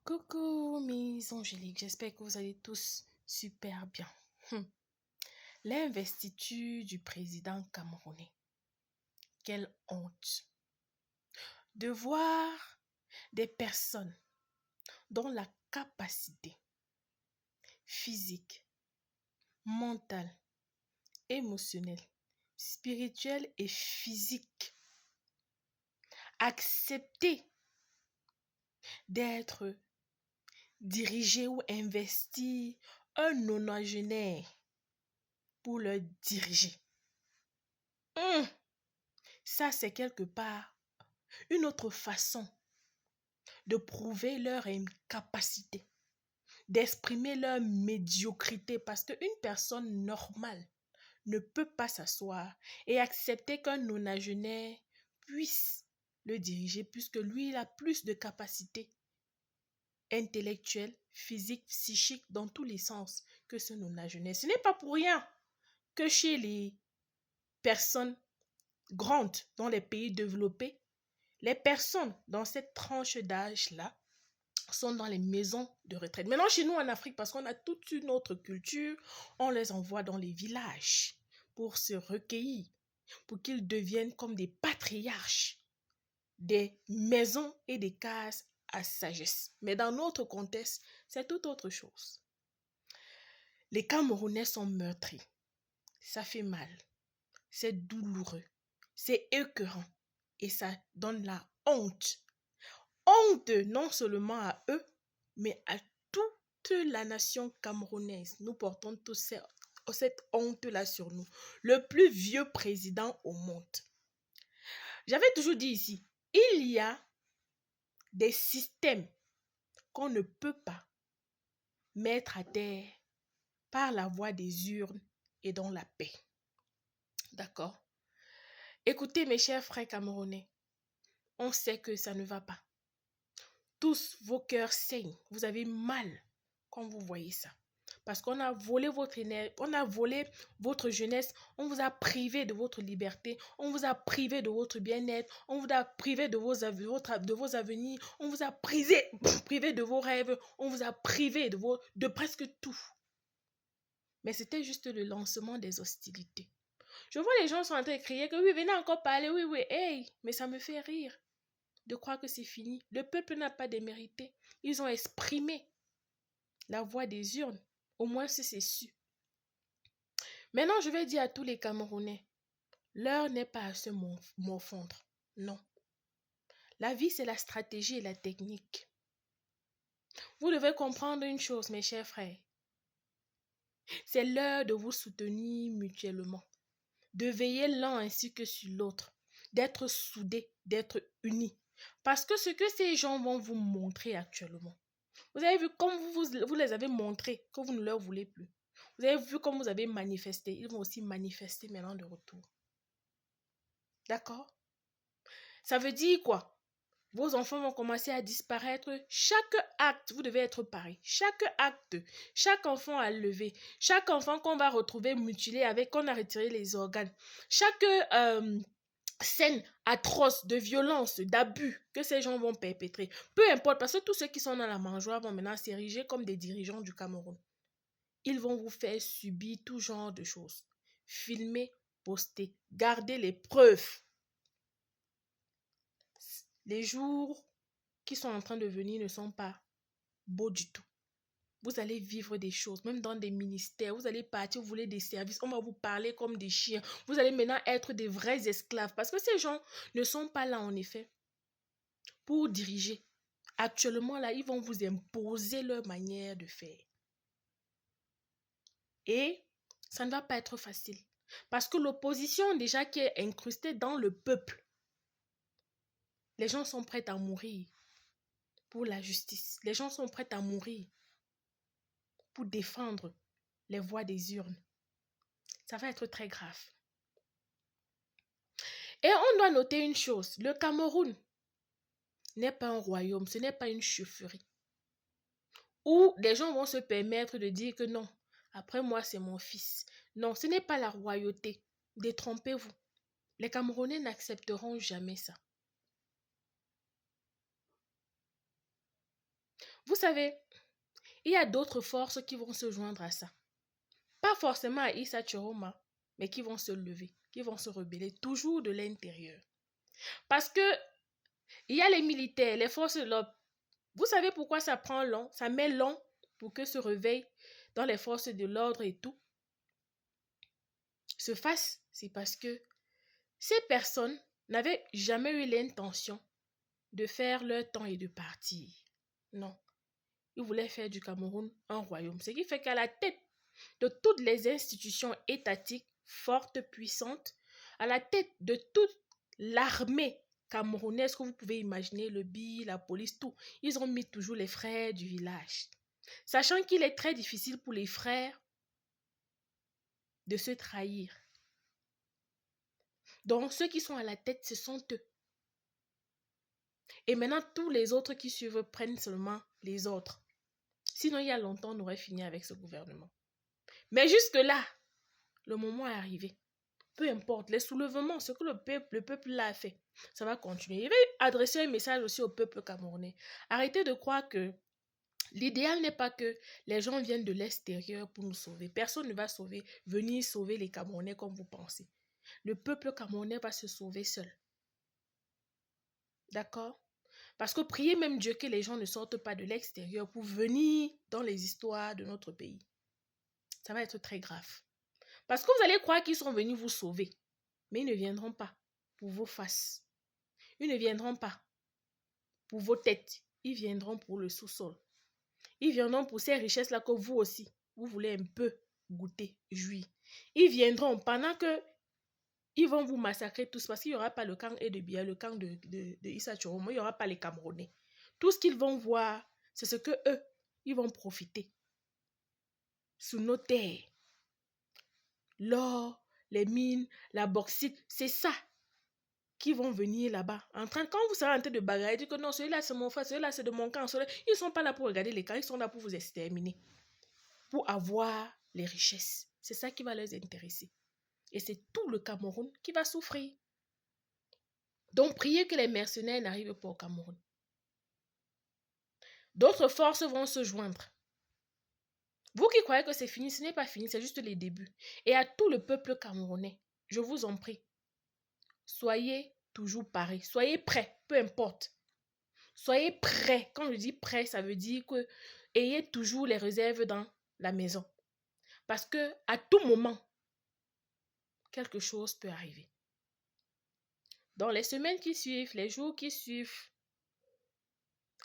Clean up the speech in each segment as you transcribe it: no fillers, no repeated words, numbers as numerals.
Coucou mes angéliques, j'espère que vous allez tous super bien. L'investiture du président camerounais. Quelle honte de voir des personnes dont la capacité physique, mentale, émotionnelle, spirituelle et physique accepter d'être dirigé ou investi un nonagénaire pour le diriger. Ça, c'est quelque part une autre façon de prouver leur incapacité, d'exprimer leur médiocrité, parce qu'une personne normale ne peut pas s'asseoir et accepter qu'un nonagénaire puisse le diriger, puisque lui, il a plus de capacités intellectuelles, physiques, psychiques, dans tous les sens que ce nonagénaire. Ce n'est pas pour rien que chez les personnes grandes dans les pays développés, les personnes dans cette tranche d'âge-là sont dans les maisons de retraite. Maintenant, chez nous en Afrique, parce qu'on a toute une autre culture, on les envoie dans les villages pour se recueillir, pour qu'ils deviennent comme des patriarches des maisons et des cases à sagesse. Mais dans notre contexte, c'est tout autre chose. Les Camerounais sont meurtris. Ça fait mal. C'est douloureux. C'est écœurant. Et ça donne la honte. Honte non seulement à eux, mais à toute la nation camerounaise. Nous portons tous cette honte-là sur nous. Le plus vieux président au monde. J'avais toujours dit ici, il y a des systèmes qu'on ne peut pas mettre à terre par la voie des urnes et dans la paix. D'accord? Écoutez mes chers frères camerounais, on sait que ça ne va pas. Tous vos cœurs saignent, vous avez mal quand vous voyez ça. Parce qu'on a volé votre énergie, on a volé votre jeunesse, on vous a privé de votre liberté, on vous a privé de votre bien-être, on vous a privé de vos avenirs, on vous a privé de vos rêves, on vous a privé de presque tout. Mais c'était juste le lancement des hostilités. Je vois les gens sont en train de crier que oui, venez encore parler, oui, hey, mais ça me fait rire de croire que c'est fini. Le peuple n'a pas démérité. Ils ont exprimé la voix des urnes. Au moins, c'est su. Maintenant, je vais dire à tous les Camerounais, l'heure n'est pas à se morfondre. Non. La vie, c'est la stratégie et la technique. Vous devez comprendre une chose, mes chers frères. C'est l'heure de vous soutenir mutuellement, de veiller l'un ainsi que sur l'autre, d'être soudés, d'être unis. Parce que ce que ces gens vont vous montrer actuellement, vous avez vu comme vous les avez montré que vous ne leur voulez plus. Vous avez vu comme vous avez manifesté. Ils vont aussi manifester maintenant de retour. D'accord? Ça veut dire quoi? Vos enfants vont commencer à disparaître. Chaque acte, vous devez être pareil. Chaque acte, chaque enfant à lever, chaque enfant qu'on va retrouver mutilé avec, qu'on a retiré les organes, chaque scène atroce de violence, d'abus que ces gens vont perpétrer. Peu importe, parce que tous ceux qui sont dans la mangeoire vont maintenant s'ériger comme des dirigeants du Cameroun. Ils vont vous faire subir tout genre de choses. Filmer, poster, garder les preuves. Les jours qui sont en train de venir ne sont pas beaux du tout. Vous allez vivre des choses, même dans des ministères. Vous allez partir, vous voulez des services. On va vous parler comme des chiens. Vous allez maintenant être des vrais esclaves. Parce que ces gens ne sont pas là, en effet, pour diriger. Actuellement, là, ils vont vous imposer leur manière de faire. Et ça ne va pas être facile. Parce que l'opposition, déjà, qui est incrustée dans le peuple, les gens sont prêts à mourir pour la justice. Les gens sont prêts à mourir pour défendre les voix des urnes. Ça va être très grave. Et on doit noter une chose. Le Cameroun n'est pas un royaume, ce n'est pas une chefferie. Où les gens vont se permettre de dire que non, après moi c'est mon fils. Non, ce n'est pas la royauté. Détrompez-vous. Les Camerounais n'accepteront jamais ça. Vous savez, il y a d'autres forces qui vont se joindre à ça. Pas forcément à Issa Chiroma, mais qui vont se lever, qui vont se rebeller toujours de l'intérieur. Parce que il y a les militaires, les forces de l'ordre. Vous savez pourquoi ça prend long, ça met long pour que ce réveil dans les forces de l'ordre et tout se fasse? C'est parce que ces personnes n'avaient jamais eu l'intention de faire leur temps et de partir. Non. Ils voulaient faire du Cameroun un royaume. Ce qui fait qu'à la tête de toutes les institutions étatiques fortes, puissantes, à la tête de toute l'armée camerounaise que vous pouvez imaginer, le BI, la police, tout, ils ont mis toujours les frères du village. Sachant qu'il est très difficile pour les frères de se trahir. Donc, ceux qui sont à la tête, ce sont eux. Et maintenant, tous les autres qui suivent prennent seulement les autres. Sinon, il y a longtemps, on aurait fini avec ce gouvernement. Mais jusque-là, le moment est arrivé. Peu importe, les soulèvements, ce que le peuple l'a fait, ça va continuer. Je vais adresser un message aussi au peuple camerounais. Arrêtez de croire que l'idéal n'est pas que les gens viennent de l'extérieur pour nous sauver. Personne ne va venir sauver les Camerounais comme vous pensez. Le peuple camerounais va se sauver seul. D'accord? Parce que priez même Dieu que les gens ne sortent pas de l'extérieur pour venir dans les histoires de notre pays. Ça va être très grave. Parce que vous allez croire qu'ils sont venus vous sauver. Mais ils ne viendront pas pour vos faces. Ils ne viendront pas pour vos têtes. Ils viendront pour le sous-sol. Ils viendront pour ces richesses-là que vous aussi, vous voulez un peu goûter, jouir. Ils viendront pendant que ils vont vous massacrer tous parce qu'il n'y aura pas le camp de Biya, le camp de Issa Chiroma, il n'y aura pas les Camerounais. Tout ce qu'ils vont voir, c'est ce que eux, ils vont profiter. Sous nos terres. L'or, les mines, la bauxite, c'est ça qui vont venir là-bas. Quand vous serez en train de bagarrer, dire que non, celui-là c'est mon frère, celui-là c'est de mon camp, ils ne sont pas là pour regarder les camps, ils sont là pour vous exterminer. Pour avoir les richesses. C'est ça qui va les intéresser. Et c'est tout le Cameroun qui va souffrir. Donc, priez que les mercenaires n'arrivent pas au Cameroun. D'autres forces vont se joindre. Vous qui croyez que c'est fini, ce n'est pas fini, c'est juste les débuts. Et à tout le peuple camerounais, je vous en prie, soyez toujours parés, soyez prêts, peu importe. Soyez prêts. Quand je dis prêts, ça veut dire que ayez toujours les réserves dans la maison. Parce que à tout moment, quelque chose peut arriver. Dans les semaines qui suivent, les jours qui suivent,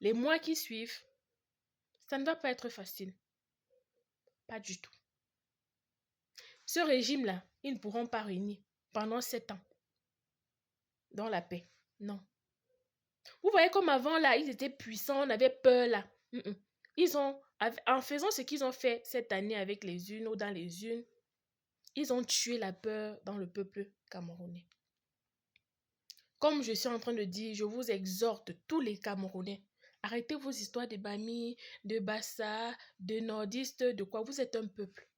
les mois qui suivent, ça ne va pas être facile. Pas du tout. Ce régime-là, ils ne pourront pas régner pendant 7 ans dans la paix. Non. Vous voyez comme avant, là, ils étaient puissants, on avait peur, là. En faisant ce qu'ils ont fait cette année avec les unes ou dans les unes, ils ont tué la peur dans le peuple camerounais. Comme je suis en train de dire, je vous exhorte, tous les Camerounais, arrêtez vos histoires de Bami, de Bassa, de nordistes, de quoi. Vous êtes un peuple.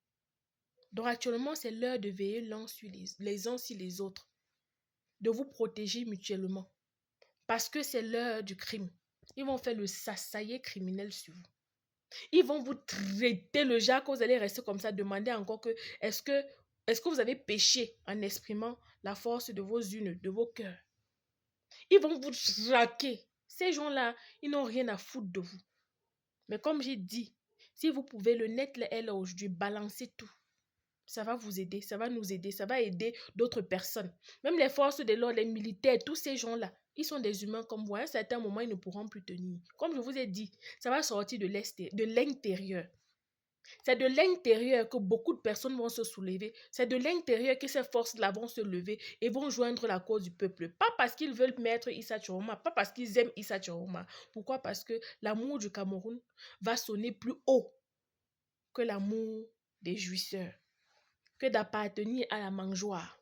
Donc actuellement, c'est l'heure de veiller les uns sur les autres. De vous protéger mutuellement. Parce que c'est l'heure du crime. Ils vont faire le sassaillé criminel sur vous. Ils vont vous traiter le genre que vous allez rester comme ça, demander encore que est-ce que vous avez péché en exprimant la force de vos unes, de vos cœurs. Ils vont vous traquer. Ces gens-là, ils n'ont rien à foutre de vous. Mais comme j'ai dit, si vous pouvez le net, là aujourd'hui, balancer tout. Ça va vous aider, ça va nous aider, ça va aider d'autres personnes. Même les forces de l'ordre, les militaires, tous ces gens-là, ils sont des humains comme vous. À un certain moment, ils ne pourront plus tenir. Comme je vous ai dit, ça va sortir de l'intérieur. C'est de l'intérieur que beaucoup de personnes vont se soulever. C'est de l'intérieur que ces forces-là vont se lever et vont joindre la cause du peuple. Pas parce qu'ils veulent mettre Issa Chiroma, pas parce qu'ils aiment Issa Chiroma. Pourquoi? Parce que l'amour du Cameroun va sonner plus haut que l'amour des jouisseurs, que d'appartenir à la mangeoire.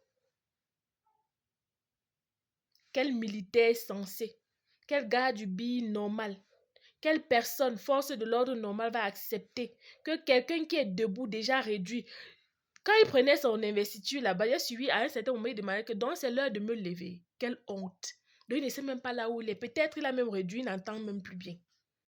Quel militaire sensé, quel gars du BI normal, quelle personne, force de l'ordre normal, va accepter que quelqu'un qui est debout, déjà réduit, quand il prenait son investiture là-bas, il a suivi à un certain moment, il demandait que donc c'est l'heure de me lever. Quelle honte. Donc il ne sait même pas là où il est. Peut-être il a même réduit, il n'entend même plus bien.